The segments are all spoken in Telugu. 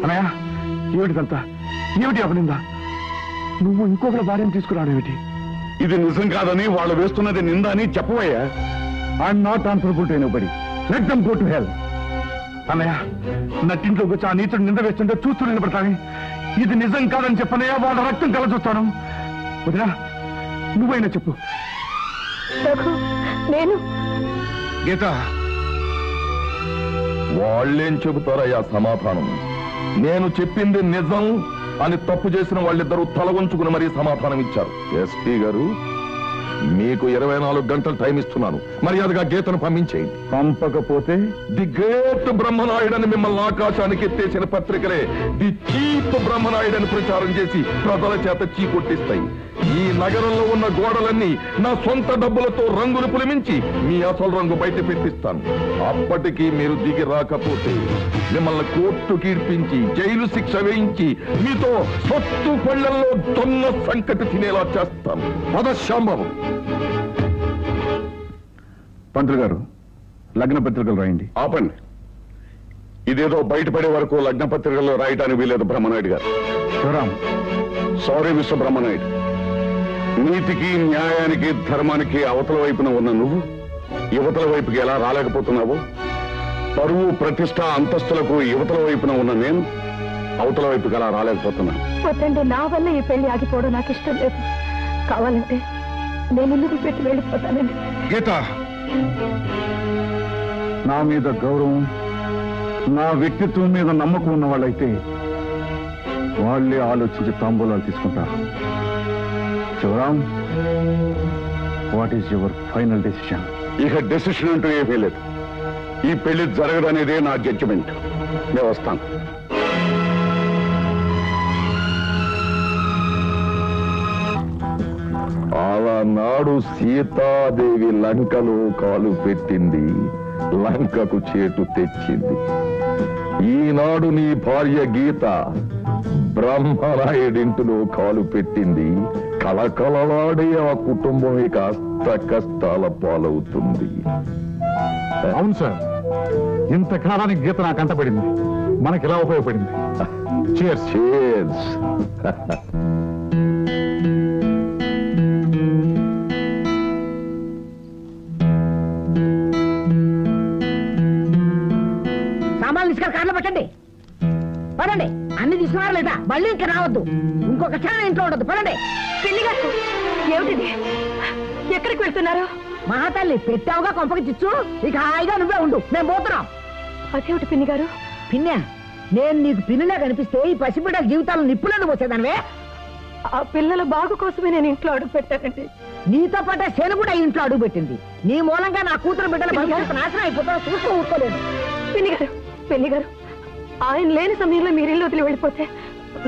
అన్నయ్య ఏమిటిదంతా? ఏమిటి అపనిందా? నువ్వు ఇంకొకరి భార్యను తీసుకురావడేమిటి? ఇది నిజం కాదని వాళ్ళు వేస్తున్నది నింద అని చెప్పవయ్యా. I'm not answerable to anybody. Let them go to hell. అన్నయ్య నట్టింట్లోకి వచ్చి ఆ నీచుడు నింద వేస్తుంటే చూస్తూ నిలబడతానే. ఇది నిజం కాదని చెప్పనయ్యా, వాళ్ళ రక్తం కల చూస్తాను. వదినా నువ్వైనా చెప్పు. నేను గీత, వాళ్ళేం చెబుతారయ్యా సమాధానం? నేను చెప్పింది నిజం అని తప్పు చేసిన వాళ్ళిద్దరూ తల వంచుకుని మరీ సమాధానం ఇచ్చారు. ఎస్పీ గారు, మీకు 24 గంటలు టైం ఇస్తున్నాను. మర్యాదగా గీతను పంపించేయండి. పంపకపోతే ది గ్రేట్ బ్రహ్మనాయుడని మిమ్మల్ని ఆకాశానికి ఎత్తేసిన పత్రికలే ది చీప్ బ్రహ్మనాయుడని ప్రచారం చేసి ప్రజల చేత చీకొట్టిస్తాయి. ఈ నగరంలో ఉన్న గోడలన్నీ నా సొంత డబ్బులతో రంగులు పులిమించి మీ అసలు రంగు బయట పెట్టిస్తాను. అప్పటికీ మీరు దిగి రాకపోతే మిమ్మల్ని కోర్టు కీర్పించి జైలు శిక్ష వేయించి మీతో సొత్తు పళ్ళల్లో దొంగ సంకటి తినేలా చేస్తాను. పదశాంభవం. పంతులు గారు, లగ్న పత్రికలు రాయండి. ఆపండి. ఇదేదో బయటపడే వరకు లగ్న పత్రికల్లో రాయడానికి వీలేదు బ్రహ్మనాయుడు గారు. శివరాం. Sorry mister Brahmanayudu. నీతికి న్యాయానికి ధర్మానికి అవతల వైపున ఉన్న నువ్వు యువతల వైపుకి ఎలా రాలేకపోతున్నావు? పరువు ప్రతిష్ట అంతస్తులకు యువతల వైపున ఉన్న నేను అవతల వైపుకి ఎలా రాలేకపోతున్నాను? వద్దండి, నా వల్ల ఈ పెళ్లి ఆగిపోవడం నాకు ఇష్టం లేదు. కావాలంటే నేను ఇల్లు పెట్టి వెళ్ళిపోతానండి. గీత, నా మీద గౌరవం, నా వ్యక్తిత్వం మీద నమ్మకం ఉన్న వాళ్ళైతే వాళ్ళే ఆలోచించి తాంబూలాలు తీసుకుంటారు. Shivaram, what is your final decision? ఇక డెసిషన్ అంటూ ఏమీ లేదు. ఈ పెళ్లి జరగదనేదే నా జడ్జిమెంట్. నేను వస్తాను. ఆనాడు సీతాదేవి లంకలో కాలు పెట్టింది, లంకకు చేటు తెచ్చింది. ఈనాడు నీ భార్య గీత బ్రహ్మనాయుడింటిలో కాలు పెట్టింది. కళకళలాడే ఆ కుటుంబం ఇక అష్ట కష్టాల పాలవుతుంది. అవును సార్, ఇంతకాలానికి గీత నాకు అంటపడింది, మనకి ఇలా ఉపయోగపడింది. Cheers. Cheers. సామాన్లు తీసుకొని కార్లో పెట్టండి. పదండి. అన్ని తీసుకున్నారా లేదా? మళ్ళీ ఇంకా రావద్దు. ఇంకొక క్షణం ఇంట్లో ఉండదు. పదండి. పెళ్లిగారు, ఏమిటిది? ఎక్కడికి వెళ్తున్నారు? మహాతల్లి, పెట్టావుగా కొంపకి చిచ్చు. ఇక హాయిగా నువ్వే ఉండు, మేము పోతున్నాం. అదేమిటి పిన్ని గారు? పిన్నా, నేను నీకు పిన్నిలా కనిపిస్తే ఈ పసిబిడ్డల జీవితాలను నిప్పులను పోసేదానివే. ఆ పిల్లల బాగు కోసమే నేను ఇంట్లో అడుగు పెట్టానండి. నీతో పాటే శని కూడా ఇంట్లో అడుగు పెట్టింది. నీ మూలంగా నా కూతురు బిడ్డల భవిష్యత్తు నాశనం అయిపోతా చూస్తూ ఊరుకోలేదు. పిన్ని గారు, ఆయన లేని సమయంలో మీరు ఇల్లు వదిలి వెళ్ళిపోతే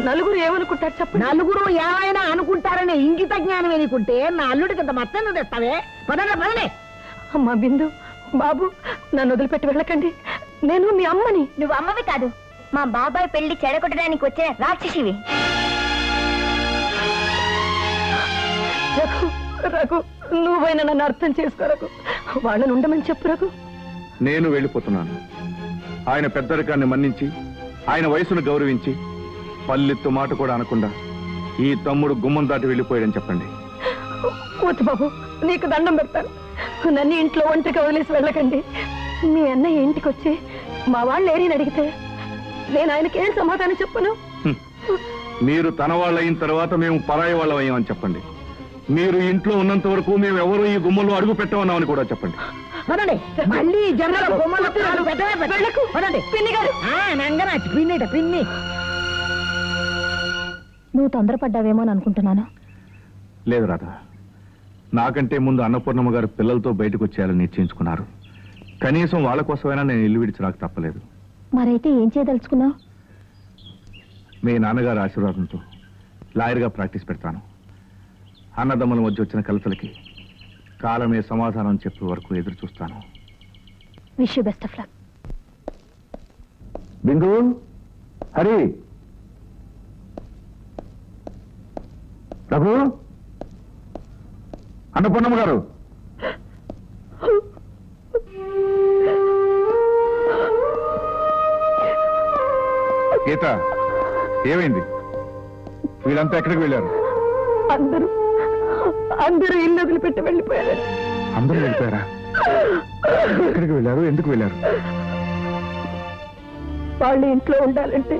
నలుగురు ఏమనుకుంటారు చెప్పండి? నలుగురు ఏమైనా అనుకుంటారనే ఇంగిత జ్ఞానం ఎనుకుంటే నా అల్లుడికి ఇంత మత్తను తెస్తావే. పదండి పదండి. అమ్మా బిందు, బాబు, నన్ను వదిలిపెట్టి వెళ్ళకండి. నేను మీ అమ్మని. నువ్వు అమ్మవి కాదు, మా బాబాయ్ పెళ్లి చెడగొట్టడానికి వచ్చే రాక్షసివి. రఘు, రఘు, నువ్వైనా నన్ను అర్థం చేసుకో రఘు. వాళ్ళని ఉండమని చెప్పు రఘు. నేను వెళ్ళిపోతున్నాను. ఆయన పెద్దరికాన్ని మన్నించి, ఆయన వయసును గౌరవించి, పల్లెత్తు మాట కూడా అనకుండా ఈ తమ్ముడు గుమ్మం దాటి వెళ్ళిపోయాడని చెప్పండి. వద్దు బాబు, నీకు దండం పెడతాను. నన్ను ఇంట్లో ఒంటరిగా వదిలేసి వెళ్ళకండి. మీ అన్నయ్య ఇంటికి వచ్చి మా వాళ్ళు ఏరిని అడిగితే నేను ఆయనకి ఏం సమాధానం చెప్పను? మీరు తన వాళ్ళు అయిన తర్వాత మేము పరాయి వాళ్ళం అయ్యామని చెప్పండి. మీరు ఇంట్లో ఉన్నంత వరకు మేము ఎవరు ఈ గుమ్మలో అడుగు పెట్టమన్నామని కూడా చెప్పండి. పదండి. మళ్ళీ జనాలు గుమ్మలో పదండి. పిన్ని గారు, పిన్ని. నువ్వు తొందరపడ్డావేమో అని అనుకుంటున్నాను. లేదు రాధా, నాకంటే ముందు అన్నపూర్ణమ్మ గారు పిల్లలతో బయటకు వచ్చేయాలని నిశ్చయించుకున్నారు. కనీసం వాళ్ళ కోసమైనా నేను ఇల్లు విడిచి రాక తప్పలేదు. మరైతే ఏం చేయదలుచుకున్నావు? మీ నాన్నగారి ఆశీర్వాదంతో లాయర్గా ప్రాక్టీస్ పెడతాను. అన్నదమ్ముల మధ్య వచ్చిన కలతలకి కాలమే సమాధానం చెప్పే వరకు ఎదురు చూస్తాను. Wish you best of luck. Bindu, Hari, Raghu, Annapurnamma garu. Geetha ఏమైంది? వీళ్ళంతా ఎక్కడికి వెళ్ళారు? అందరూ ఇల్లు వదిలిపెట్టి వెళ్ళిపోయారు. అందరూ వెళ్ళిపోయారా? ఎక్కడికి వెళ్ళారు? ఎందుకు వెళ్ళారు? వాళ్ళు ఇంట్లో ఉండాలంటే,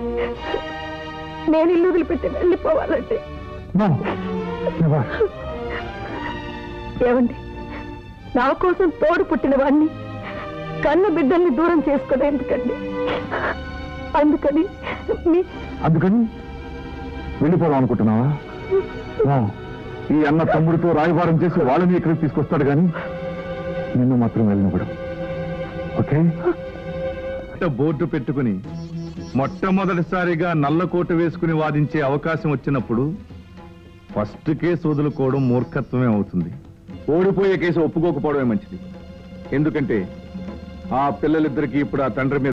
నేను ఇల్లు వదిలిపెట్టి వెళ్ళిపోవాలంటే. ఏమండి, నా కోసం తోడు పుట్టిన వాడిని కన్న బిడ్డల్ని దూరం చేసుకోవడం ఎందుకండి? అందుకని వెళ్ళిపోదాం అనుకుంటున్నావా? ఈ అన్న తమ్ముడితో రాయబారం చేసి వాళ్ళని ఇక్కడికి తీసుకొస్తాడు కానీ నిన్ను మాత్రం వెళ్ళినప్పుడు. ఓకే? బోర్డు పెట్టుకుని మొట్టమొదటిసారిగా నల్లకోట వేసుకుని వాదించే అవకాశం వచ్చినప్పుడు ఫస్ట్ కేసు వదులుకోవడం మూర్ఖత్వమే అవుతుంది. ఓడిపోయే కేసు ఒప్పుకోకపోవడమే మంచిది. ఎందుకంటే ఆ పిల్లలిద్దరికీ ఇప్పుడు ఆ తండ్రి మీద